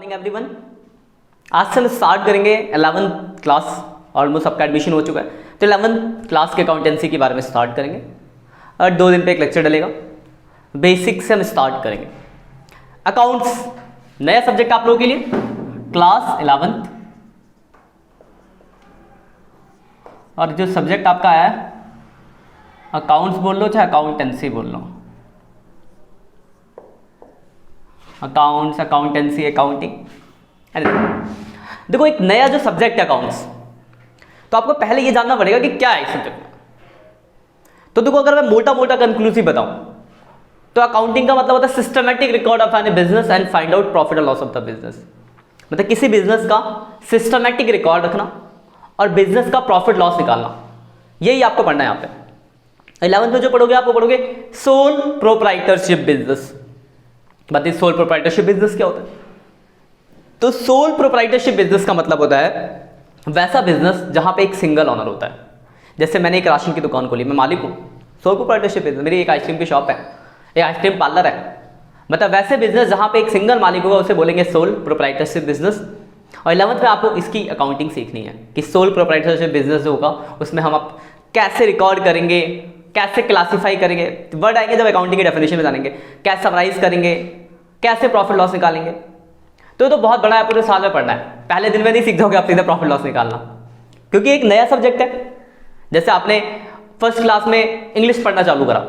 Morning everyone. आज से हम स्टार्ट करेंगे 11th क्लास। ऑलमोस्ट आपका एडमिशन हो चुका है, तो 11th क्लास के अकाउंटेंसी के बारे में स्टार्ट करेंगे और 2 दिन पे एक लेक्चर डलेगा। बेसिक से हम स्टार्ट करेंगे। अकाउंट्स नया सब्जेक्ट आप लोगों के लिए, क्लास 11th। और जो सब्जेक्ट आपका है अकाउंट्स बोल लो चाहे अकाउंटेंसी बोल लो, अकाउंट्स, अकाउंटेंसी, अकाउंटिंग। देखो एक नया जो सब्जेक्ट है अकाउंट्स, तो आपको पहले ये जानना पड़ेगा कि क्या है इस सब्जेक्ट में। तो देखो अगर मैं मोटा मोटा कंक्लूसिव बताऊं तो अकाउंटिंग का मतलब होता है systematic record of any business and find out profit और लॉस ऑफ द बिजनेस। मतलब किसी बिजनेस का सिस्टमैटिक रिकॉर्ड रखना और बिजनेस का प्रॉफिट लॉस निकालना, यही आपको पढ़ना है यहाँ पे। 11th में जो पढ़ोगे आपको पढ़ोगे सोल प्रोप्राइटरशिप बिजनेस। बताइए सोल प्रोप्राइटरशिप बिजनेस क्या होता है। तो सोल प्रोप्राइटरशिप बिजनेस का मतलब होता है वैसा बिजनेस जहां पे एक सिंगल ऑनर होता है। जैसे मैंने एक राशन की दुकान खोली, मैं मालिक हूं, सोल प्रोप्राइटरशिप बिजनेस। मेरी एक आइसक्रीम की शॉप है, एक आइसक्रीम पार्लर है। मतलब वैसे बिजनेस जहां पे एक सिंगल मालिक होगा उसे बोलेंगे सोल प्रोप्राइटरशिप बिजनेस। और 11th में आपको इसकी अकाउंटिंग सीखनी है कि सोल प्रोप्राइटरशिप बिजनेस जो होगा उसमें हम आप कैसे रिकॉर्ड करेंगे, कैसे क्लासिफाई करेंगे, वर्ड आएंगे जब अकाउंटिंग की डेफिनेशन में जानेंगे, कैसे समराइज करेंगे, कैसे प्रॉफिट लॉस निकालेंगे। तो बहुत बड़ा है, पूरे साल में पढ़ना है। पहले दिन में नहीं सीख जाओगे आप सीधे प्रॉफिट लॉस निकालना, क्योंकि एक नया सब्जेक्ट है। जैसे आपने फर्स्ट क्लास में इंग्लिश पढ़ना चालू करा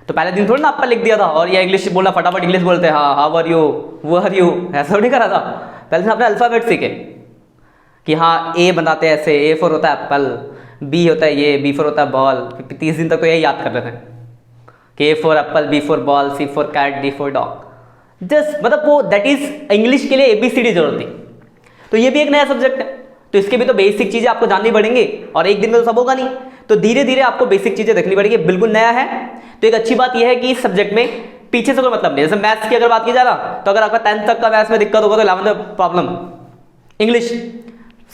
तो पहले दिन थोड़ी ना आपका लिख दिया था और ये इंग्लिश बोलना, फटाफट इंग्लिश बोलते हैं, हाँ हाउ आर यू, वो आर यू, ऐसा नहीं करा था। पहले दिन आपने अल्फाबेट सीखे कि हाँ ए बनाते हैं ऐसे, ए फॉर होता है एप्पल, बी होता है ये, बी फॉर होता है बॉल। 30 दिन तक तो यही याद कर रहे थे कि A for apple, B for ball, C for cat, D for dog. Just मतलब वो दैट इज इंग्लिश के लिए एबीसीडी जरूरत थी। तो ये भी एक नया सब्जेक्ट है, तो इसके भी तो बेसिक चीजें आपको जाननी पड़ेंगी और एक दिन में तो सब होगा नहीं, तो धीरे धीरे आपको बेसिक चीजें देखनी पड़ेगी। बिल्कुल नया है। तो एक अच्छी बात यह है कि इस सब्जेक्ट में पीछे से कोई मतलब नहीं। जैसे मैथ्स की अगर बात की जाए ना, तो अगर आपका 10th तक का मैथ्स में दिक्कत होगा तो 11th में प्रॉब्लम। इंग्लिश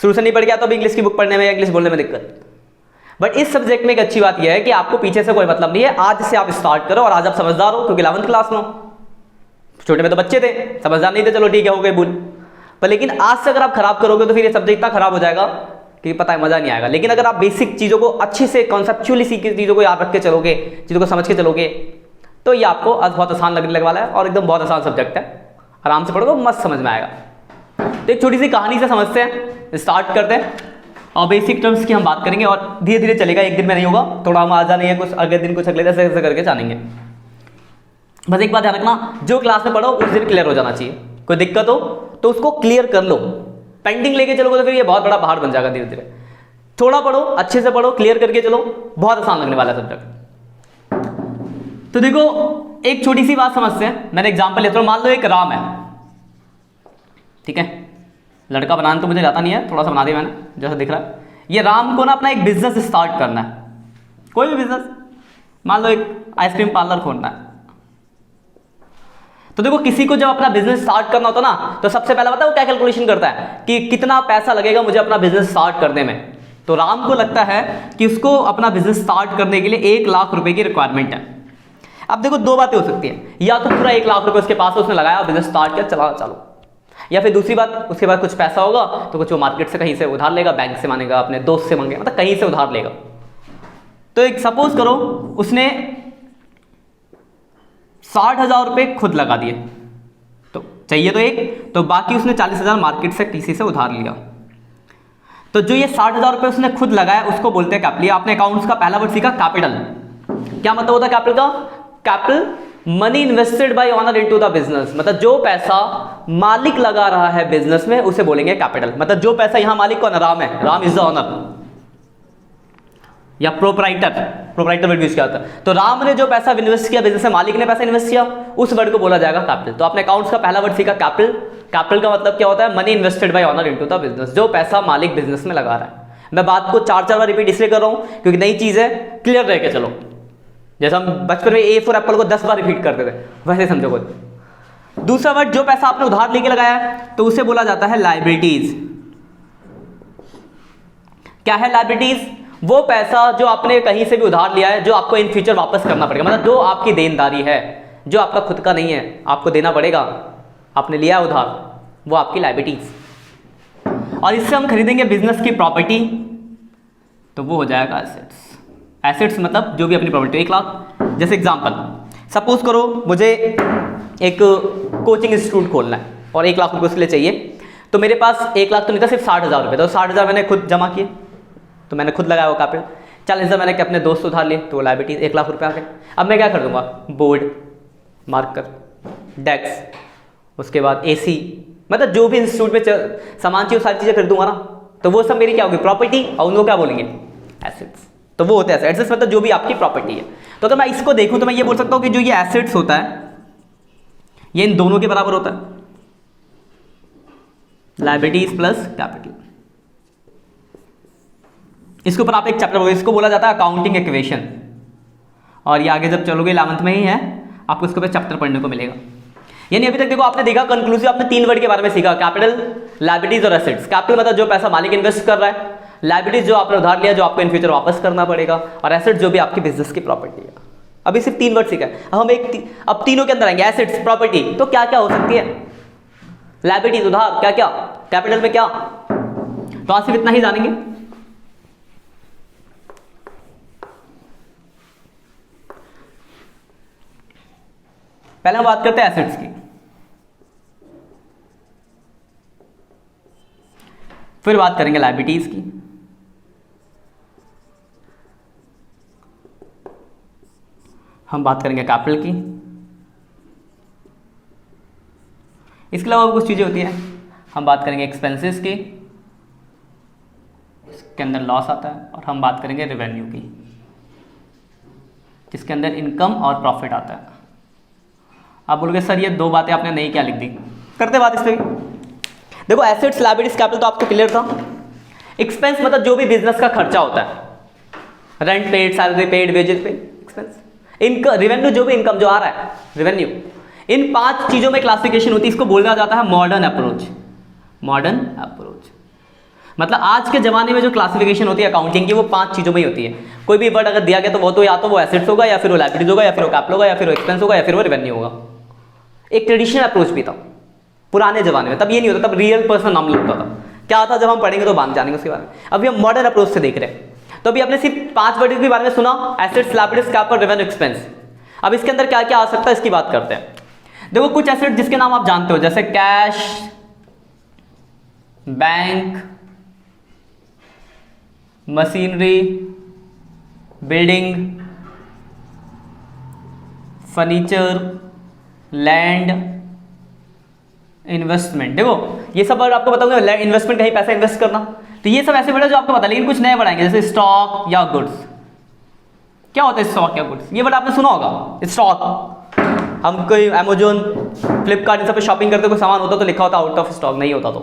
शुरू से नहीं पढ़ गया तो अब इंग्लिश की बुक पढ़ने में, इंग्लिश बोलने में दिक्कत। बट इस सब्जेक्ट में एक अच्छी बात यह है कि आपको पीछे से कोई मतलब नहीं है। आज से आप स्टार्ट करो और आज आप समझदार हो, क्योंकि 11th क्लास में हो। छोटे में तो बच्चे थे, समझदार नहीं थे, चलो ठीक है हो गए भूल। पर लेकिन आज से अगर आप खराब करोगे तो फिर ये सब्जेक्ट इतना खराब हो जाएगा कि पता है मजा नहीं आएगा। लेकिन अगर आप बेसिक चीजों को अच्छे से कॉन्सेप्चुअली सीख के चीजों को याद रख के चलोगे, चीजों को समझ के चलोगे, तो ये आपको आज बहुत आसान लगने वाला है। और एकदम बहुत आसान सब्जेक्ट है, आराम से पढ़ोगे मस्त समझ में आएगा। तो एक छोटी सी कहानी से समझते हैं, स्टार्ट करते हैं और बेसिक टर्म्स की हम बात करेंगे और धीरे धीरे चलेगा। एक दिन में नहीं होगा, थोड़ा हम आज नहीं है, कुछ अगले दिन कुछ अगले दिन ऐसे करके जानेंगे। बस एक बात ध्यान रखना, जो क्लास में पढ़ो उस दिन क्लियर हो जाना चाहिए। कोई दिक्कत हो तो उसको क्लियर कर लो। पेंडिंग लेके चलोगे तो फिर ये बहुत बड़ा पहाड़ बन जाएगा। धीरे धीरे थोड़ा पढ़ो, अच्छे से पढ़ो, क्लियर करके चलो, बहुत आसान लगने वाला है सब्जेक्ट। तो देखो एक छोटी सी बात समझते हैं। मैंने एग्जांपल लेता हूं, मान लो एक राम है, ठीक है। लड़का बनाना तो मुझे आता नहीं है, थोड़ा सा बना दिया मैंने जैसा दिख रहा है। ये राम को ना अपना एक बिजनेस स्टार्ट करना है, कोई भी बिजनेस। मान लो एक आइसक्रीम पार्लर खोलना है। तो देखो किसी को जब अपना बिजनेस स्टार्ट करना होता ना, तो सबसे पहला पता है वो क्या कैलकुलेशन करता है कि कितना पैसा लगेगा मुझे अपना बिजनेस स्टार्ट करने में। तो राम को लगता है कि उसको अपना बिजनेस स्टार्ट करने के लिए 1 लाख रुपए की रिक्वायरमेंट है। अब देखो 2 बातें हो सकती है, या तो पूरा 1 लाख रुपए उसके पास उसने लगाया, बिजनेस स्टार्ट किया, चला चालू। या फिर दूसरी बात, उसके बाद कुछ पैसा होगा तो कुछ वो मार्केट से कहीं से उधार लेगा, बैंक से मांगेगा, अपने दोस्त से मांगेगा, मतलब कहीं से उधार लेगा। तो एक सपोज करो उसने 60,000 रुपए खुद लगा दिए, तो चाहिए तो एक, तो बाकी उसने 40,000 मार्केट से किसी से उधार लिया। तो जो ये 60,000 रुपए उसने खुद लगाया उसको बोलते हैं कैपिटल। आपने अकाउंट्स का पहला वर्ड सीखा कैपिटल। क्या मतलब होता है कैपिटल का? Capital money invested bye owner into the business. मतलब जो पैसा मालिक लगा रहा है बिजनेस में उसे बोलेंगे कैपिटल। मतलब जो पैसा यहां मालिक कौन है? राम है, राम इज द ओनर या प्रोप्राइटर। प्रोप्राइटर वर्ड यूज किया होता है। तो राम ने जो पैसा इन्वेस्ट किया बिजनेस में, मालिक ने पैसा इन्वेस्ट किया, उस वर्ड को बोला जाएगा कैपिटल। तो आपने अकाउंट्स का पहला वर्ड सीखा कैपिटल। कैपिटल का मतलब क्या होता है? Money invested bye owner into the business. जो पैसा मालिक बिजनेस में लगा रहा है। मैं बात को 4 बार रिपीट इसलिए कर रहा हूं क्योंकि नई चीज है, क्लियर रह के चलो। जैसे हम बचपन में ए फॉर एप्पल को 10 बार रिपीट करते थे, वैसे समझो। कोई दूसरा वर्ड, जो पैसा आपने उधार लेके लगाया है तो उसे बोला जाता है लायबिलिटीज। क्या है लायबिलिटीज? वो पैसा जो आपने कहीं से भी उधार लिया है, जो आपको इन फ्यूचर वापस करना पड़ेगा। मतलब जो आपकी देनदारी है, जो आपका खुद का नहीं है, आपको देना पड़ेगा। आपने लिया उधार, वो आपकी लायबिलिटीज। और इससे हम खरीदेंगे बिजनेस की प्रॉपर्टी, तो वो हो जाएगा एसेट्स। एसेट्स मतलब जो भी अपनी प्रॉपर्टी, 1 लाख। जैसे एग्जांपल, सपोज करो मुझे एक कोचिंग इंस्टीट्यूट खोलना है और 1 लाख रुपये उसके लिए चाहिए, तो मेरे पास 1 लाख तो नहीं था, सिर्फ 60,000 रुपये। तो 60,000 मैंने खुद जमा किए, तो मैंने खुद लगाया वो कैपिटल। 40,000 मैंने अपने दोस्त उधार लिए, तो वो लायबिलिटीज 1 लाख रुपये आ गए। अब मैं क्या कर दूंगा, बोर्ड, मार्कर, डेस्क, उसके बाद AC, मतलब जो भी इंस्टीट्यूट में सामान चाहिए वो सारी चीज़ें खरीदूंगा ना, तो वो सब मेरी क्या होगी, प्रॉपर्टी, और उनको क्या बोलेंगे, एसेट्स। तो वो होते हैं एसेट्स, मतलब जो भी आपकी प्रॉपर्टी है। तो अगर मैं इसको देखूं तो मैं ये बोल सकता हूं कि जो ये एसेट्स होता है ये इन दोनों के बराबर होता है, लायबिलिटीज प्लस कैपिटल। इसके ऊपर आप एक चैप्टर, इसको बोला जाता है अकाउंटिंग इक्वेशन, और ये आगे जब चलोगे 11th में ही है, आपको इसके ऊपर चैप्टर पढ़ने को मिलेगा। यानी अभी तक देखो आपने देखा कंक्लूसिव, आपने 3 वर्ड के बारे में सीखा, कैपिटल, लायबिलिटीज और एसेट्स। कैपिटल मतलब जो पैसा मालिक इन्वेस्ट कर रहा है, लायबिलिटीज जो आपने उधार लिया जो आपको इन फ्यूचर वापस करना पड़ेगा, और एसेट्स जो भी आपकी बिजनेस की प्रॉपर्टी है। अभी सिर्फ 3 वर्ड सीखा है, हम अब तीनों के अंदर आएंगे, एसेट्स, प्रॉपर्टी, तो क्या क्या हो सकती है, लायबिलिटीज उधार, क्या क्या, कैपिटल में क्या, तो आज सिर्फ इतना ही जानेंगे। पहले हम बात करते हैं एसेट्स की, फिर बात करेंगे लायबिलिटीज की, हम बात करेंगे कैपिटल की। इसके अलावा कुछ चीज़ें होती हैं, हम बात करेंगे एक्सपेंसेस की, इसके अंदर लॉस आता है, और हम बात करेंगे रेवेन्यू की, जिसके अंदर इनकम और प्रॉफिट आता है। आप बोलोगे सर ये 2 बातें आपने नहीं क्या लिख दी, करते बात इस पर भी। देखो एसेट्स, लायबिलिटीज, कैपिटल तो आपको क्लियर था। एक्सपेंस मतलब जो भी बिजनेस का खर्चा होता है, rent paid, salary paid, wages paid, expense. इनका रेवेन्यू जो भी इनकम जो आ रहा है, रेवेन्यू। इन 5 चीजों में क्लासिफिकेशन होती है, इसको बोला जाता है मॉडर्न अप्रोच। मॉडर्न अप्रोच मतलब आज के जमाने में जो क्लासिफिकेशन होती है अकाउंटिंग की, वो 5 चीजों में ही होती है। कोई भी वर्ड अगर दिया गया तो वो या तो वो एसेट्स होगा, या फिर वो लायबिलिटीज होगा, या फिर वो कैपिटल होगा, या फिर वो एक्सपेंस होगा, या फिर वो रेवेन्यू होगा। एक ट्रेडिशनल अप्रोच भी था पुराने जमाने में, तब ये नहीं होता, तब रियल पर्सन नाम लगता था। क्या था जब हम पढ़ेंगे तो बात जानेंगे उसके बारे में। अभी हम मॉडर्न अप्रोच से देख रहे हैं। तो अभी आपने सिर्फ 5 वर्ड के बारे में सुना, assets, liabilities, capital, revenue, expense. अब इसके अंदर क्या क्या आ सकता है इसकी बात करते हैं। देखो कुछ एसेट जिसके नाम आप जानते हो, जैसे cash, bank, machinery, building, furniture, land, investment. देखो ये सब वर्ड आपको बताऊंगा, इन्वेस्टमेंट कहीं पैसा इन्वेस्ट करना, तो ये सब ऐसे वर्ड है जो आपको पता, लेकिन कुछ नए वर्ड आएंगे, जैसे स्टॉक या गुड्स। क्या होता है स्टॉक या गुड्स, ये वर्ड आपने सुना होगा। स्टॉक, हम कोई अमेजोन, फ्लिपकार्ट इन सब पे शॉपिंग करते, कोई सामान होता तो लिखा होता आउट ऑफ स्टॉक, नहीं होता तो,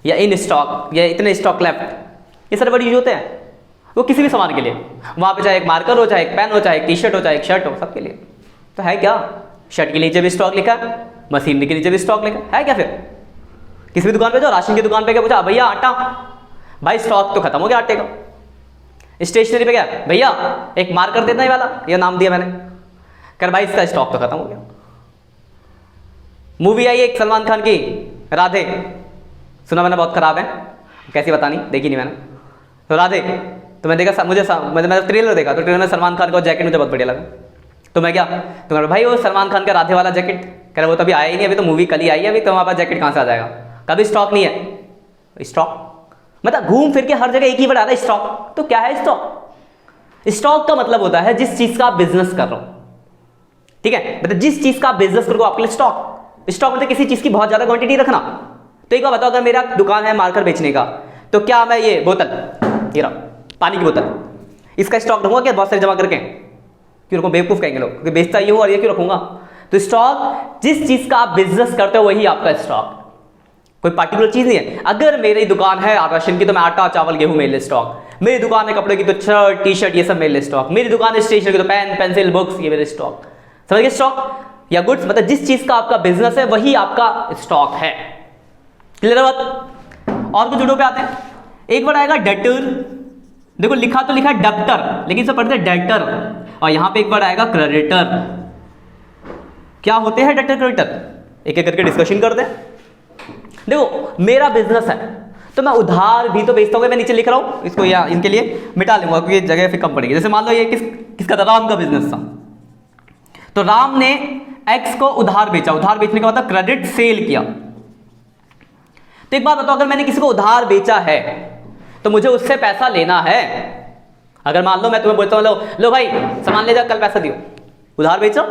या इन स्टॉक, या इतने स्टॉक लेफ्ट, ये सारे वर्ड यूज होते हैं वो किसी भी सामान के लिए। वहां पे चाहे एक मार्कर हो, चाहे एक पेन हो, चाहे एक टी-शर्ट हो, चाहे एक शर्ट हो, सबके लिए। तो है क्या, शर्ट के नीचे भी स्टॉक लिखा है, मशीनरी के नीचे भी स्टॉक लिखा है क्या। फिर किसी भी दुकान पे जाओ, राशन की दुकान पे क्या पूछा, भैया आटा, भाई स्टॉक तो खत्म हो गया आटे का। स्टेशनरी पे क्या, भैया एक मार्कर देना ही वाला, ये नाम दिया मैंने, कर भाई इसका स्टॉक तो खत्म हो गया। मूवी आई एक सलमान खान की, राधे, सुना मैंने, बहुत खराब है, कैसी बतानी, देखी नहीं मैंने। तो राधे, तो मैं देखा, मैंने ट्रेलर देखा, तो ट्रेलर में सलमान खान का जैकेट मुझे बहुत बढ़िया लगा। तो मैं क्या, तो भाई वो सलमान खान का राधे वाला जैकेट, कह रहा वो तो अभी आया ही नहीं, अभी तो मूवी कल ही आई है, अभी तो हमारे पास जैकेट कहाँ से आ जाएगा, कभी स्टॉक नहीं है। स्टॉक मतलब घूम फिर के हर जगह एक ही वर्ड आता है, स्टॉक। तो क्या है स्टॉक? स्टॉक का मतलब होता है जिस चीज का आप बिजनेस कर रहे हो, ठीक है, मतलब जिस चीज का आप बिजनेस करो आपके लिए स्टॉक। स्टॉक मतलब किसी चीज की बहुत ज्यादा क्वांटिटी रखना। तो एक बार बताओ, अगर मेरा दुकान है मार्कर बेचने का, तो क्या मैं ये बोतल, ये रहा पानी की बोतल, इसका स्टॉक रखूंगा क्या बहुत सारे जमा करके? क्यों रखूं? बेवकूफ कहेंगे लोग, क्योंकि बेचता ये हूं और ये क्यों रखूंगा। तो स्टॉक जिस चीज का आप बिजनेस करते हो वही आपका स्टॉक, कोई पार्टिकुलर चीज नहीं है। अगर मेरी दुकान है राशन की तो मैं आटा चावल गेहूं मेरे लिए स्टॉक, मेरी दुकान है कपड़े की तो शर्ट टी शर्ट ये सब मेरे लिए स्टॉक, मेरी दुकान है स्टेशनरी की तो पेन पेंसिल बुक्स ये मेरे स्टॉक। समझ गए? स्टॉक या गुड्स मतलब जिस चीज का आपका बिजनेस है वही आपका स्टॉक है। क्लियर बात? और कुछ जुड़ों पे आते हैं। एक वर्ड आएगा डेटर। देखो लिखा तो लिखा है डेप्टर, लेकिन इसे पढ़ते हैं डेटर। और यहां पे एक वर्ड आएगा क्रेडिटर। क्या होते हैं डेटर क्रेडिटर? एक एक करके डिस्कशन करते हैं। देखो मेरा बिजनेस है तो मैं उधार भी तो बेचता हूँ। मैं नीचे लिख रहा हूँ इसको, या इनके लिए मिटा लूंगा क्योंकि जगह फिर कम पड़ेगी। जैसे मान लो ये किसका था, राम का बिजनेस था। तो राम ने एक्स को उधार बेचा, उधार बेचने का मतलब क्रेडिट सेल किया। तो एक बात बताओ, अगर मैंने किसी को उधार बेचा है तो मुझे उससे पैसा लेना है। अगर मान लो मैं तुम्हें बोलता हूँ लो भाई सामान ले जा, कल पैसा दियो, उधार बेचो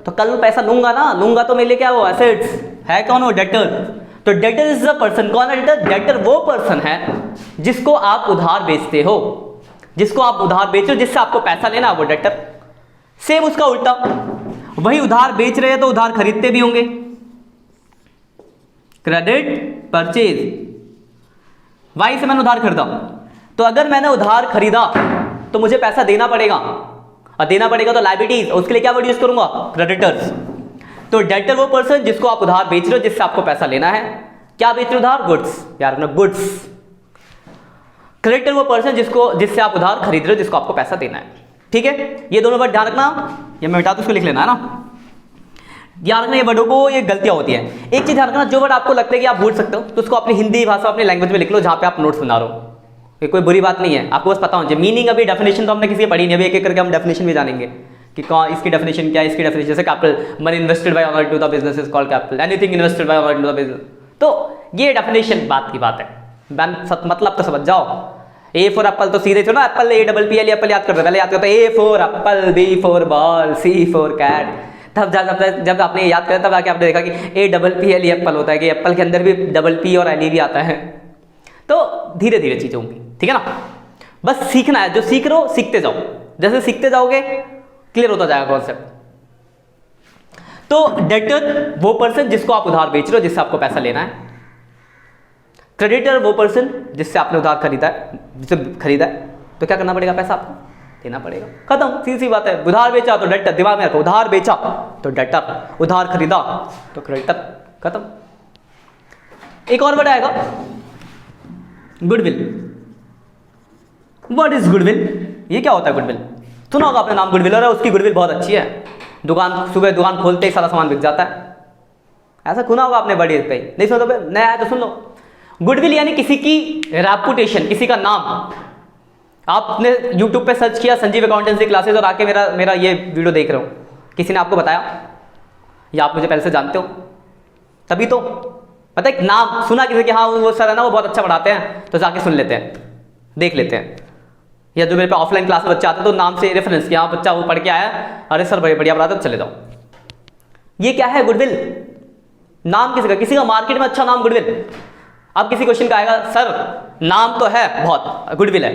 तो कल मैं पैसा लूंगा ना, लूंगा तो मेरे लिए क्या वो एसेट्स है, कौन हो, डेटर। तो डेटर इज द पर्सन, कौन है डेटर? डेटर वो पर्सन है जिसको आप उधार बेचते हो, जिसको आप उधार बेचो, जिससे आपको पैसा लेना, वो डेटर। सेम उसका उल्टा, वही उधार बेच रहे हैं तो उधार खरीदते भी होंगे, क्रेडिट परचेज। वाई से मैंने उधार खरीदा, तो अगर मैंने उधार खरीदा तो मुझे पैसा देना पड़ेगा, और देना पड़ेगा तो लायबिलिटीज, उसके लिए क्या वर्ड यूज करूंगा? क्रेडिटर्स। तो डेटर वो पर्सन जिसको आप उधार बेच रहे हो, जिससे आपको पैसा लेना है। क्या बेच रहे हो? उधार, गुड्स, यार गुड्स। क्रेडिटर वो पर्सन जिससे आप उधार खरीद रहे हो, जिसको आपको पैसा देना है। ठीक है, ये दोनों वर्ड ध्यान रखना, ये मैं मिटा दूं, उसको लिख लेना है ना। ध्यान रखना ये वर्डों को, ये गलतियां होती है। एक चीज ध्यान रखना, जो वर्ड आपको लगता है कि आप भूल सकते हो तो उसको अपनी हिंदी भाषा, अपनी लैंग्वेज में लिख लो जहां पे आप नोट्स बना रहे हो। ये कोई बुरी बात नहीं है, आपको बस पता होना चाहिए। मीनिंग अभी डेफिनेशन तो हमने किसी की पढ़ी नहीं, अभी एक एक करके हम डेफिनेशन भी जानेंगे कि कौन इसकी डेफिनेशन क्या है, इसकी डेफिनेशन। जैसे capital, money invested by owner to the business is called capital, anything invested by owner to the business. तो ये डेफिनेशन बात की बात है, मतलब तो समझ जाओ। ए फॉर एप्पल तो सीधे ना, एप्पल APPL, एप्पल याद करते, पहले याद करते A for apple, B for ball, C for cat. तब जब आपने याद किया तब आके आपने देखा कि APPL एप्पल होता है, कि एप्पल के अंदर भी P और L भी आता है। तो धीरे धीरे चीजें होंगी, ठीक है ना। बस सीखना है, जो सीख रहे हो सीखते जाओ, जैसे सीखते जाओगे क्लियर होता जाएगा कॉन्सेप्ट। तो डेटर वो पर्सन जिसको आप उधार बेच रहे हो, जिससे आपको पैसा लेना है। क्रेडिटर वो पर्सन जिससे आपने उधार खरीदा है, जिससे खरीदा है, तो क्या करना पड़ेगा? पैसा आपको देना पड़ेगा, खत्म, सीधी सी बात है। उधार बेचा तो डेटर, दिमाग में रखो, उधार बेचा तो डेटर, उधार खरीदा तो क्रेडिटर, खत्म। एक और वर्ड आएगा, गुडविल। What is goodwill? ये क्या होता है गुडविल? सुना होगा आपने नाम गुडविल, और उसकी गुडविल बहुत अच्छी है, दुकान, सुबह दुकान खोलते ही सारा सामान बिक जाता है। ऐसा सुना होगा आपने, बड़ी पे नहीं सुना तो नया है तो सुन लो। गुडविल यानी किसी की रेपुटेशन, किसी का नाम। आपने YouTube पे सर्च किया संजीव अकाउंटेंसी क्लासेस और आके मेरा ये वीडियो देख रहे हो, किसी ने आपको बताया या आप मुझे पहले से जानते हो, तभी तो पता है। एक नाम सुना किसी के, हाँ वो सर है ना, वो बहुत अच्छा पढ़ाते हैं, तो जाके सुन लेते हैं, देख लेते हैं। या जो मेरे पे ऑफलाइन क्लास में बच्चे आते हैं तो नाम से रेफरेंस किया, बच्चा वो पढ़ के आया, अरे सर बड़े बढ़िया पढ़ाते, चले जाओ। ये क्या है? गुडविल। नाम किसी का मार्केट में अच्छा नाम गुडविल। अब किसी क्वेश्चन का आएगा, सर नाम तो है बहुत, गुडविल है,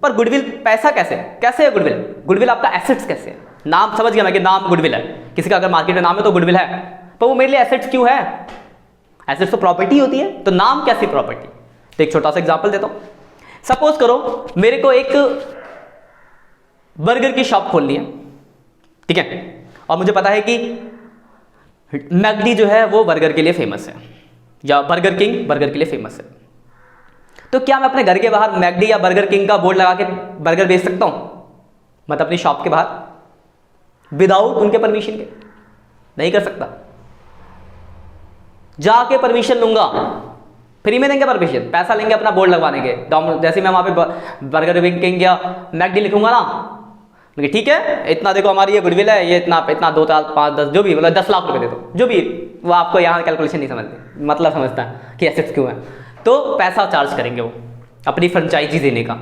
पर गुडविल पैसा कैसे है गुडविल? गुडविल आपका एसेट्स कैसे है? नाम समझ गया मैं कि नाम गुडविल है, किसी का अगर मार्केट में नाम है तो गुडविल है, पर वो मेरे लिए एसेट्स क्यों है? एसेट्स तो प्रॉपर्टी होती है, तो नाम कैसी प्रॉपर्टी? तो एक छोटा सा एग्जांपल देता हूं। सपोज करो मेरे को एक बर्गर की शॉप खोलनी है, ठीक है, और मुझे पता है कि मैकडी जो है वो बर्गर के लिए फेमस है, या बर्गर किंग बर्गर के लिए फेमस है। तो क्या मैं अपने घर के बाहर मैकडी या बर्गर किंग का बोर्ड लगा के बर्गर बेच सकता हूं? मतलब अपनी शॉप के बाहर विदाउट उनके परमिशन के? नहीं कर सकता। जाके परमिशन लूंगा, फ्री में देंगे परमिशन, पैसा लेंगे अपना बोर्ड लगवाने के। जैसे मैं वहां पे बर्गर किंग या मैकडी लिखूंगा ना, ठीक है इतना देखो हमारी ये गुडविल है, ये इतना 2 4 5 10 जो भी, मतलब 10 लाख रुपए दे दो, जो भी, वो आपको यहाँ कैलकुलेशन नहीं समझते, मतलब समझता है कि एसेट्स क्यों है। तो पैसा चार्ज करेंगे वो अपनी फ्रेंचाइजी देने का,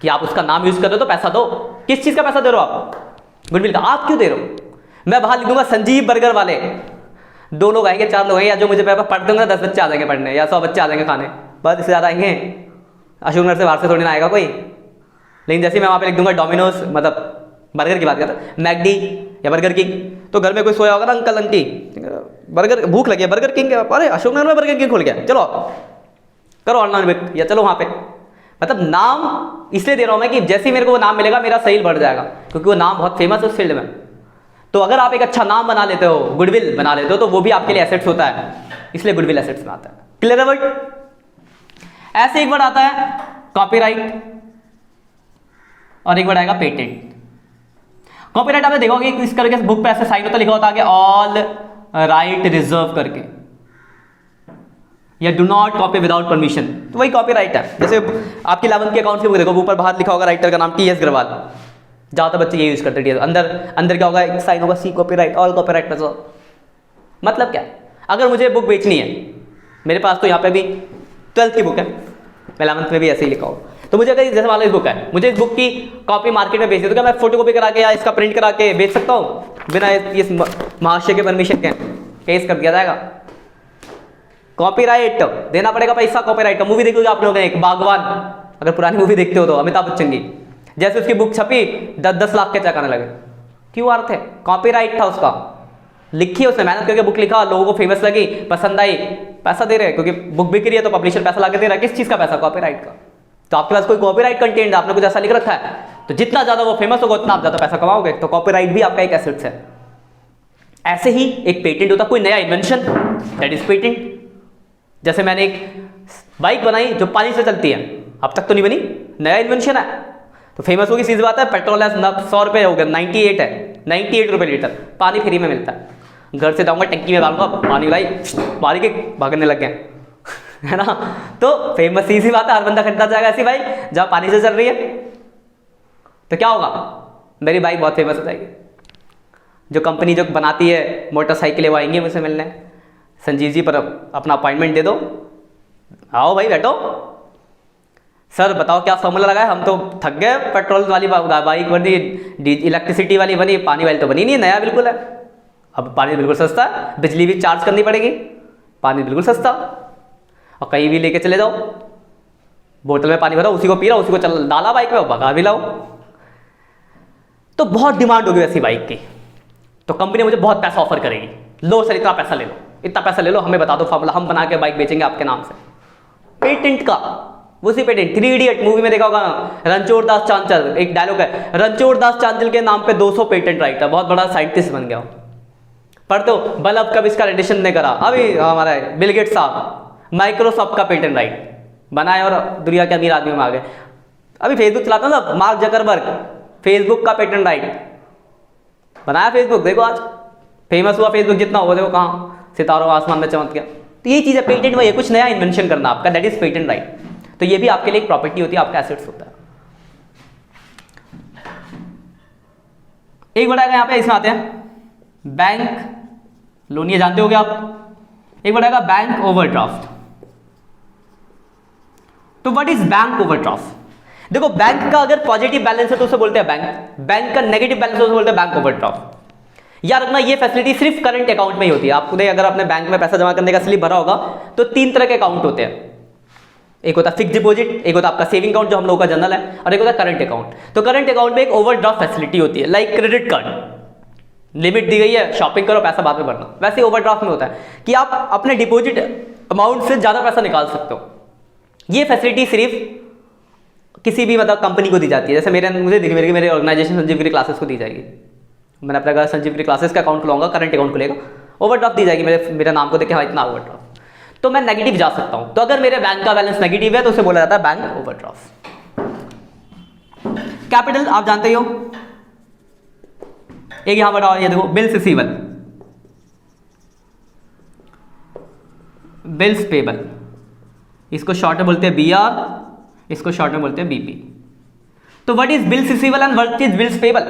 कि आप उसका नाम यूज कर रहे हो तो पैसा दो। किस चीज का पैसा दे रहे हो आप? गुडविल का। आप क्यों दे रहे हो? मैं बाहर लिखूंगा संजीव बर्गर वाले, 2 लोग आएंगे 4 लोग आएंगे, या जो मुझे पढ़ दूंगा 10 बच्चे आ जाएंगे पढ़ने, या 100 बच्चे आ जाएंगे खाने, बस इससे ज्यादा आएंगे। अशोकनगर से बाहर से थोड़ी ना आएगा कोई। लेकिन जैसे मैं वहां पे लिख दूंगा डोमिनोज, मतलब बर्गर की बात करता, मैकडी या बर्गर किंग, तो घर में कोई सोया होगा ना अंकल आंटी, बर्गर भूख लगी है, बर्गर किंग, अरे अशोकनगर में बर्गर किंग खुल गया, चलो करो ऑनलाइन, या चलो वहां पे। मतलब नाम इसलिए दे रहा हूं मैं कि जैसे मेरे को वो नाम मिलेगा मेरा सेल बढ़ जाएगा, क्योंकि वो नाम बहुत फेमस है उस फील्ड में। तो अगर आप एक अच्छा नाम बना लेते हो, गुडविल बना लेते हो, तो वो भी आपके लिए एसेट्स होता है, इसलिए गुडविल एसेट्स में आता है। क्लियर है वर्ड? ऐसे एक वर्ड आता है कॉपीराइट, और एक वर्ड आएगा पेटेंट। कॉपीराइट आपने देखा होगा इस करके बुक पे ऐसे साइन होता लिखा होता है कि ऑल राइट रिजर्व करके, या do not copy without permission, तो वही कॉपीराइट है। जैसे आपकी 11th के अकाउंट की बुक देखो, ऊपर बाहर लिखा होगा राइटर का नाम टी एस अग्रवाल, ज़्यादातर बच्चे ये यूज़ करते हैं। अंदर अंदर क्या होगा, एक साइन होगा सी कॉपीराइट, ऑल कॉपीराइट पे। मतलब क्या, अगर मुझे बुक बेचनी है, मेरे पास तो यहाँ पे भी 12th की बुक है, 11th में भी ऐसे ही लिखा होगा, तो मुझे अगर जैसे मान लो इस बुक है, मुझे इस बुक की कॉपी मार्केट में बेचनी है, तो क्या मैं फोटो कॉपी करा के या इसका प्रिंट करा के बेच सकता हूँ बिना इस महाशय के परमिशन के? केस कर दिया जाएगा। कॉपीराइट देना पड़ेगा पैसा, कॉपीराइट का। मूवी देखोगे आप लोग एक बागवान, अगर पुरानी मूवी देखते हो तो, अमिताभ बच्चन की, जैसे उसकी बुक छपी 10-10 लाख के चेक आने लगे, क्यों आ रहे थे? कॉपीराइट था उसका, लिखी उसने, मेहनत करके बुक लिखा, लोगों को फेमस लगी, पसंद आई, पैसा दे रहे हैं, क्योंकि बुक बिक रही है तो पब्लिशर पैसा ला के दे रहा है। किस चीज़ का पैसा? कॉपीराइट का। तो आपके पास कोई कॉपीराइट कंटेंट है, आपने कुछ ऐसा लिख रखा है, तो जितना ज़्यादा वो फेमस होगा उतना आप ज़्यादा पैसा कमाओगे। तो कॉपीराइट भी आपका एक एसेट्स है। ऐसे ही एक पेटेंट होता है, कोई नया इन्वेंशन, दैट इज पेटेंट। जैसे मैंने एक बाइक बनाई जो पानी से चलती है, अब तक तो नहीं बनी, नया इन्वेंशन है, तो फेमस होगी, सीधी बात है। पेट्रोल है 100 रुपये हो गया, 98 है, 98 रुपये लीटर पानी फ्री में मिलता है। घर से जाऊंगा टंकी में डालूंगा पानी, लाई पानी के भागने लग गए है ना। तो फेमस सीधी बात है, हर बंदा खरीदना चाहेगा ऐसी बाइक जहाँ पानी से चल रही है। तो क्या होगा, मेरी बाइक बहुत फेमस हो जाएगी। जो कंपनी जो बनाती है मोटरसाइकिलें वो आएंगी मुझसे मिलने, संजीव जी पर अपना अपॉइंटमेंट दे दो, आओ भाई बैठो, सर बताओ क्या फॉर्मूला लगाए, हम तो थक गए, पेट्रोल वाली बाइक बनी, इलेक्ट्रिसिटी वाली बनी, पानी वाली तो बनी नहीं, नया बिल्कुल है। अब पानी बिल्कुल सस्ता है, बिजली भी चार्ज करनी पड़ेगी, पानी बिल्कुल सस्ता, और कहीं भी लेके चले जाओ, बोतल में पानी भरा, उसी को पी रहा, उसी को चल डाला बाइक में, भगा भी लाओ। तो बहुत डिमांड होगी वैसी बाइक की, तो कंपनी मुझे बहुत पैसा ऑफर करेगी, लो सर इतना पैसा ले लो, इतना पैसा ले लो, हमें बता दो फॉर्मूला, हम बना के बाइक बेचेंगे आपके नाम से। पेटेंट का, उसी पेटेंट, 3 इडियट मूवी में देखा होगा, रणछोड़ दास चांचल, एक डायलॉग है, रणछोड़ दास चांचल के नाम पे 200 पेटेंट राइट है, बहुत बड़ा साइंटिस्ट बन गया। पढ़ते हो, बल्ब कब इसका एडिशन ने करा, अभी हमारा बिल गेट्स साहब माइक्रोसॉफ्ट का पेटेंट राइट बनाए और दुनिया के अमीर आदमी में आ गए। अभी फेसबुक चलाता ना मार्क जकरबर्ग, फेसबुक का पेटेंट राइट बनाया फेसबुक, देखो आज फेमस हुआ फेसबुक जितना हुआ, देखो कहाँ सितारों आसमान में चमक गया। तो ये चीज़ है पेटेंट, वही कुछ नया इन्वेंशन करना आपका, दैट इज पेटेंट राइट। तो ये भी आपके लिए एक प्रॉपर्टी होती है, आपका एसेट्स होता है। एक बड़ा यहाँ पे इसमें आते हैं बैंक लोन, ये जानते होगे आप। एक बड़ा बैंक ओवरड्राफ्ट। तो व्हाट इज बैंक ओवरड्राफ्ट? देखो बैंक का अगर पॉजिटिव बैलेंस है तो उसे बोलते हैं बैंक, बैंक का नेगेटिव बैलेंस है तो उसे बोलते हैं बैंक ओवरड्राफ्ट। याद रखना ये फैसिलिटी सिर्फ करंट अकाउंट में ही होती है। आपको अगर अपने बैंक में पैसा जमा करने का स्लिप भरा होगा तो 3 तरह के अकाउंट होते हैं, एक होता है फिक्स डिपॉजिट, एक होता है आपका सेविंग अकाउंट जो हम लोगों का जनरल है, और एक होता है करंट अकाउंट। तो करंट अकाउंट में एक ओवरड्राफ्ट फैसिलिटी होती है, लाइक क्रेडिट कार्ड, लिमिट दी गई है, शॉपिंग करो, पैसा बाद में भरना। वैसे ओवरड्राफ्ट में होता है कि आप अपने डिपॉजिट अमाउंट से ज्यादा पैसा निकाल सकते हो। ये फैसिलिटी सिर्फ किसी भी मतलब कंपनी को दी जाती है। जैसे मेरे ऑर्गेनाइजेशन संजीव गिरी क्लासेस को दी जाएगी, मैंने अपना अगर संजीव गिरी क्लासेस का अकाउंट खुलाऊंगा, करंट अकाउंट खुलेगा, ओवरड्राफ्ट दी जाएगी मेरे नाम को देखे, हाँ इतना ओवरड्राफ्ट, तो मैं नेगेटिव जा सकता हूं। तो अगर मेरे बैंक का बैलेंस नेगेटिव है तो उसे बोला जाता है बैंक ओवरड्राफ्ट। कैपिटल आप जानते ही हो, एक यहां पर ये देखो बिल्स रिसीवेबल, बिल्स पेबल, इसको शॉर्ट में बोलते हैं बीआर, इसको शॉर्ट में बोलते हैं बीपी। तो what is bills receivable and what is bills payable?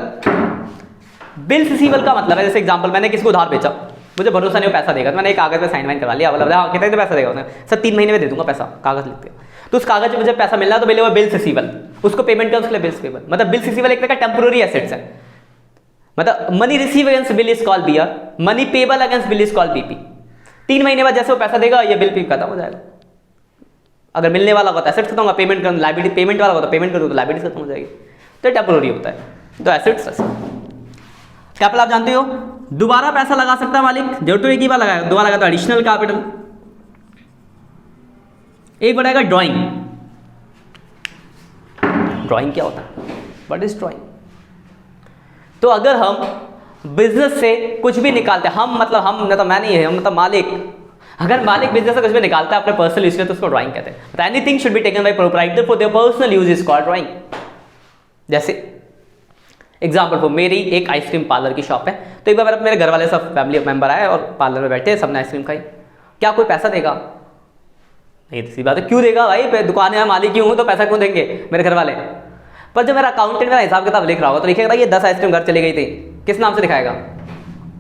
Bills receivable का मतलब है, जैसे एग्जांपल मैंने किसको उधार बेचा, मुझे भरोसा नहीं हो पैसा देगा, तो मैंने एक कागज पे साइन वाइन करवा लिया, बोला हाँ कितने पैसा देगा, सर 3 महीने में दे दूंगा पैसा, कागज लिखते हैं, तो उस कागज में मुझे पैसा मिलना तो मिलेगा बिल्स रिसीवेबल, उसको पेमेंट कर, उसके लिए बिल्स पेबल। मतलब बिल्स रिसीवेबल एक तरह का टेम्पोररी एसेट्स है, मतलब money receive against bill is called BR, money payable against bill is called BP. 3 महीने बाद जैसे वो पैसा देगा ये बिल पे खत्म हो जाएगा। अगर मिलने वाला होगा तो एसेट्स खत्म होगा, पेमेंट कर लायबिलिटी, पेमेंट वाला होगा तो पेमेंट करो तो लायबिलिटी खत्म हो जाएगी। तो टेम्पोररी होता है, तो एसेट्स। कैपिटल आप जानते हो, दोबारा पैसा लगा सकता है मालिक, जरूरत तो एक ही बार लगाएगा, दोबारा लगा तो एडिशनल कैपिटल। एक बढ़ाएगा ड्राइंग। ड्राइंग क्या होता है? What is drawing? तो अगर हम बिजनेस से कुछ भी निकालते हैं, हम मतलब मैं नहीं है, हम मतलब मालिक, अगर मालिक बिजनेस से कुछ भी निकालता है अपने पर्सनल यूज के लिए तो उसको ड्राइंग कहते हैं। Anything should be taken by proprietor for their personal use is called drawing. जैसे एग्जाम्पल फॉर, मेरी एक आइसक्रीम पार्लर की शॉप है, तो एक बार मेरे घर वाले सब फैमिली मेंबर आए और पार्लर में बैठे, सबने आइसक्रीम खाई, क्या कोई पैसा देगा? नहीं तो सी बात है, क्यों देगा भाई, दुकान में मालिक ही हूँ तो पैसा क्यों देंगे मेरे घर वाले। पर जब मेरा अकाउंटेंट मेरा हिसाब किताब लिख रहा होगा तो लिखेगा ये 10 आइसक्रीम घर चली गई थी, किस नाम से दिखाएगा,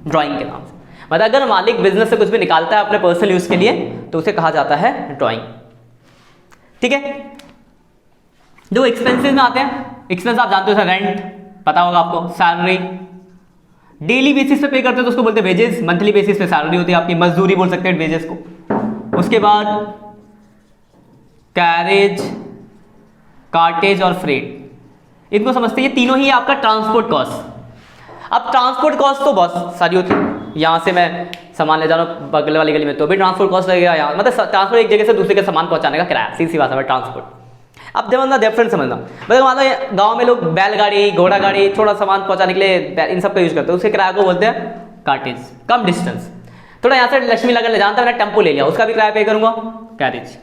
ड्राइंग के नाम से। मतलब अगर मालिक बिजनेस से कुछ भी निकालता है अपने पर्सनल यूज के लिए तो उसे कहा जाता है ड्राइंग। ठीक है, जो एक्सपेंसेस में आते हैं, एक्सपेंस आप जानते हो, रेंट पता होगा आपको, सैलरी डेली बेसिस पे पे करते हो तो उसको बोलते हैं वेजेस, मंथली बेसिस पे सैलरी होती है आपकी, मजदूरी बोल सकते हैं वेजेस को। उसके बाद कैरेज, कार्टेज और फ्रेट, इनको समझते हैं, ये तीनों ही आपका ट्रांसपोर्ट कॉस्ट। अब ट्रांसपोर्ट कॉस्ट तो बहुत सारी होती है, यहाँ से मैं सामान ले जा रहा हूँ बगल वाली गली में तो भी ट्रांसपोर्ट कॉस्ट लगेगा, यहाँ मतलब ट्रांसपोर्ट एक जगह से दूसरे के सामान पहुँचाने का किराया, सीधी बात है ट्रांसपोर्ट। अब समझना डिफरेंट समझना, मतलब मान लो गाँव में लोग बैलगाड़ी, घोड़ा गाड़ी, थोड़ा सामान पहुँचाने के लिए इन सब का यूज करते हैं, उसके किराया को बोलते हैं कार्टेज, कम डिस्टेंस। थोड़ा यहाँ से लक्ष्मी नगर ले जाना था, मैंने टेम्पो ले लिया, उसका भी किराया पे करूँगा कैरेज।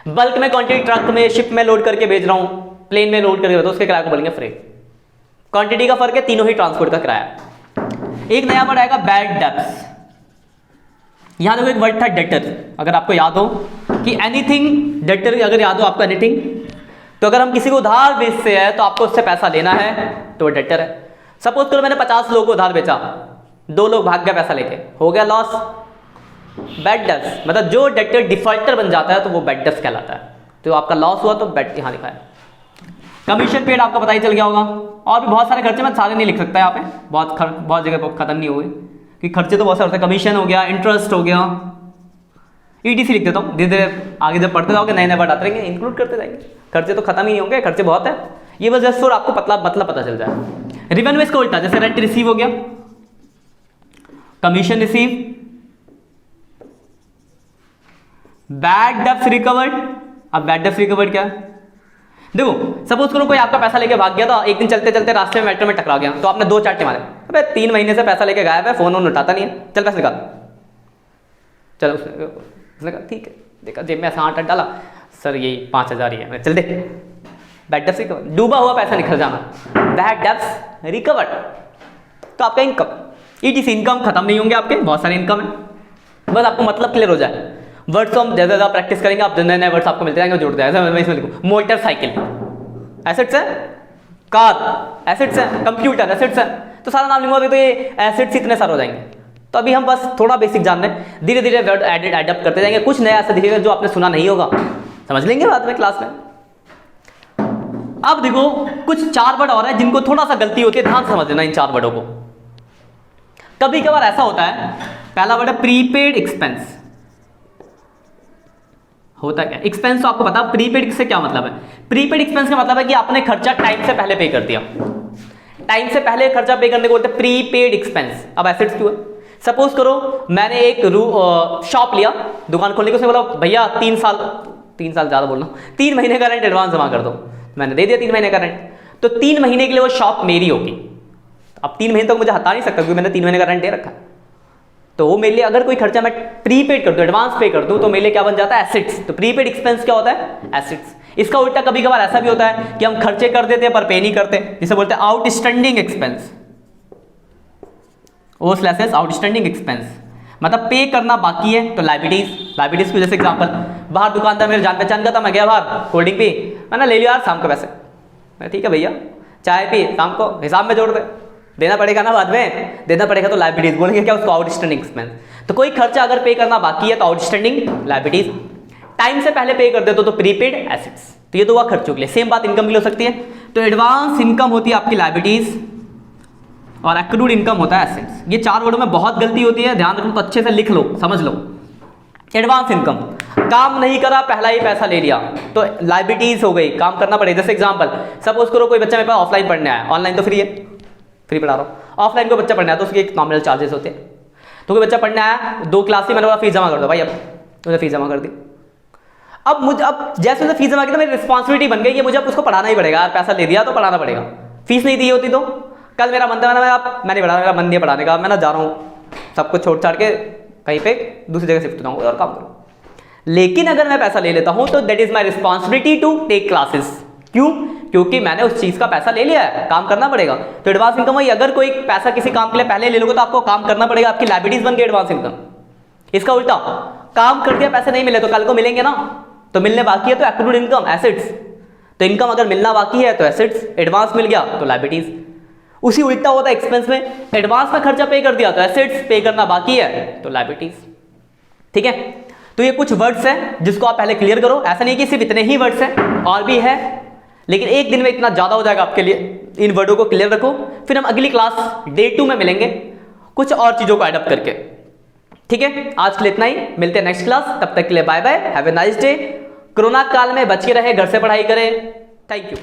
बल्क में क्वांटिटी ट्रक में, शिप में लोड करके भेज रहा हूँ, प्लेन में लोड करके, तो उसके किराए को बोलेंगे फ्रेट। क्वांटिटी का फर्क है, तीनों ही ट्रांसपोर्ट का किराया। एक नया वर्ड आएगा बैड डेब्ट्स। यहां देखो एक वर्ड था डेटर, अगर आपको याद हो कि एनीथिंग डेटर, अगर याद हो आपको एनीथिंग, तो अगर हम किसी को उधार बेचते हैं तो आपको उससे पैसा लेना है तो वो डेटर है। सपोज करो मैंने 50 लोगों को उधार बेचा, 2 लोग भाग गए पैसा लेके, हो गया लॉस, बैड डेब्ट्स। मतलब जो डेटर डिफॉल्टर बन जाता है तो वो बैड डेब्ट्स कहलाता है, तो आपका लॉस हुआ तो बैड यहां लिखा है। कमीशन पेड आपको पता ही चल गया होगा, और भी बहुत सारे खर्चे, मैं सारे नहीं लिख सकता यहाँ पे, बहुत जगह खत्म नहीं हुए कि खर्चे तो बहुत सारे होते हैं, कमीशन हो गया, इंटरेस्ट हो गया, ईटीसी लिख देता हूँ, धीरे धीरे आगे जब पढ़ते जाओगे नए नए वर्ड आते रहेंगे, इंक्लूड करते जाएंगे, खर्चे तो खत्म ही नहीं होंगे, खर्चे बहुत है, ये बस जस्ट फॉर आपको मतलब पता चल जाए। रिवेन्यू इसका उल्टा, जैसे रेंट रिसीव हो गया, commission receive, bad debts recovered. अब बैड डेब्ट्स रिकवर्ड क्या है, देखो सपोज करो कोई आपका पैसा लेके भाग गया था, एक दिन चलते चलते रास्ते में मेट्रो में टकरा गया, तो आपने 2 चाटे मारे, अबे 3 महीने से पैसा लेके गायब है, फोन उठाता नहीं है, चल पैसे निकाल, चलो उसने कहा ठीक है, देखा जेब में ऐसा 8 डाला, सर यही 5000 ही है, चल दे, बैड डेब्ट्स रिकवर, डूबा हुआ पैसा निकल जाना, बैड डेब्ट्स रिकवर्ड। तो आपका इनकम, ईटीसी इनकम खत्म नहीं होंगे आपके, बहुत सारे इनकम है, बस आपको मतलब क्लियर हो जाए। वर्ड्स हम जैसे जैसे प्रैक्टिस करेंगे आप नए नए वर्ड्स आपको मिलते जाएंगे, जोड़ते हैं। मैं इसमें लिखूं मोटरसाइकिल एसेट्स है, कार एसेट्स है, कंप्यूटर एसेट्स है, तो सारा नाम लिखूंगा तो ये एसेट्स इतने सारे हो जाएंगे। तो अभी हम बस थोड़ा बेसिक जान रहे हैं, धीरे धीरे वर्ड एडअप करते जाएंगे, कुछ नया ऐसा दिखेगा जो आपने सुना नहीं होगा, समझ लेंगे बाद में क्लास में। अब देखो कुछ 4 वर्ड और है जिनको थोड़ा सा गलती होती है, ध्यान से समझ लेना इन 4 वर्डों को। कभी कभार ऐसा होता है, पहला वर्ड है प्रीपेड एक्सपेंस। होता क्या एक्सपेंस, तो आपको पता, प्रीपेड से क्या मतलब है, प्रीपेड एक्सपेंस का मतलब है कि आपने खर्चा टाइम से पहले पे कर दिया, टाइम से पहले खर्चा पे करने को बोलते हैं प्रीपेड एक्सपेंस। अब एसेट्स क्यों है, सपोज करो मैंने एक शॉप लिया, दुकान खोलने के, उसने बोला भैया 3 साल ज़्यादा बोल रहा हूँ, 3 महीने का रेंट एडवांस जमा कर दो, मैंने दे दिया 3 महीने का रेंट, तो 3 महीने के लिए वो शॉप मेरी होगी। अब 3 महीने तक मुझे हटा नहीं सकता क्योंकि मैंने 3 महीने का रेंट दे रखा है, तो वो मेरे लिए अगर कोई खर्चा मैं प्रीपेड कर दूं, एडवांस पे कर दूं, तो मेरे लिए क्या बन जाता है, एसेट्स। तो प्रीपेड एक्सपेंस क्या होता है, एसेट्स। इसका उल्टा कभी कभार ऐसा भी होता है कि हम खर्चे कर देते हैं पर पे नहीं करते, जिसे बोलते हैं outstanding expense, O slash S outstanding expense, मतलब पे करना बाकी है तो लाइबिलिटीज की, जैसे एग्जांपल बाहर दुकानदार मेरे जान पहचान का था, मैं गया बाहर कोल्ड ड्रिंक पी, मैंने ले लिया यार शाम को पैसे, मैं ठीक है भैया चाय पी, शाम को हिसाब में जोड़ दे, देना पड़ेगा ना, बाद में देना पड़ेगा, तो लाइबिलिटीज बोलेंगे क्या उसको, आउटस्टैंडिंग एक्सपेंस। तो कोई खर्चा अगर पे करना बाकी है तो आउटस्टैंडिंग लाइबिलिटीज, टाइम से पहले पे कर देते तो प्रीपेड एसेट्स। तो ये तो हुआ खर्चों के लिए, सेम बात इनकम के लिए हो सकती है। तो एडवांस इनकम होती है आपकी लाइबिलिटीज और एक्रूड इनकम होता है एसेट्स। ये 4 वर्डों में बहुत गलती होती है, ध्यान रखो, तो अच्छे से लिख लो, समझ लो। एडवांस इनकम, काम नहीं करा पहला ही पैसा ले लिया तो लाइबिलिटीज हो गई, काम करना पड़ेगा। जैसे एग्जांपल सपोज करो कोई बच्चा मेरे पास ऑफलाइन पढ़ने आया, ऑनलाइन तो फ्री है, फ्री पढ़ा रहा हूँ, ऑफलाइन को बच्चा पढ़ने आया तो उसके एक नॉमिनल चार्जेस होते हैं। तो कोई बच्चा पढ़ने आया 2 क्लास में, मैंने बोला फीस जमा कर दो भाई, अब उसने फीस जमा कर दी। अब जैसे उसने फीस जमा की तो मेरी रिस्पॉन्सिबिलिटी बन गई कि मुझे अब उसको पढ़ाना ही पड़ेगा, पैसा ले दिया तो पढ़ाना पड़ेगा। फीस नहीं दी होती तो कल मेरा मन था, मैं नहीं पढ़ा, मेरा मन नहीं पढ़ाने का, मैं ना जा रहा हूँ, सब कुछ छोड़ छाड़ के कहीं पे दूसरी जगह शिफ्ट होता हूँ और काम करूँ। लेकिन अगर मैं पैसा ले लेता हूँ तो that is my responsibility to take classes. क्यों? क्योंकि मैंने उस चीज का पैसा ले लिया है, काम करना पड़ेगा। तो एडवांस इनकम वही, अगर कोई पैसा किसी काम के लिए पहले ले लोगे तो आपको काम करना पड़ेगा, आपकी लाइबिलिटीज बन गई एडवांस इनकम। इसका उल्टा काम कर दिया, पैसे नहीं मिले तो कल को मिलेंगे ना, तो मिलने बाकी है तो एक्रूड इनकम एसेट्स, तो इनकम अगर मिलना बाकी है तो एसेट्स, एडवांस मिल गया तो लायबिलिटीज। उसी उल्टा होता है एक्सपेंस में, एडवांस में खर्चा पे कर दिया तो एसेट्स, पे करना बाकी है तो लायबिलिटीज। ठीक है, तो ये कुछ वर्ड्स हैं जिसको आप पहले क्लियर करो, ऐसा नहीं कि सिर्फ इतने ही वर्ड्स हैं, और भी है, लेकिन एक दिन में इतना ज्यादा हो जाएगा आपके लिए, इन वर्डों को क्लियर रखो। फिर हम अगली क्लास डे 2 में मिलेंगे कुछ और चीजों को एडअप करके। ठीक है, आज के लिए इतना ही, मिलते हैं नेक्स्ट क्लास, तब तक के लिए bye bye, have a nice day. Corona काल में बचे रहे, घर से पढ़ाई करें। Thank you.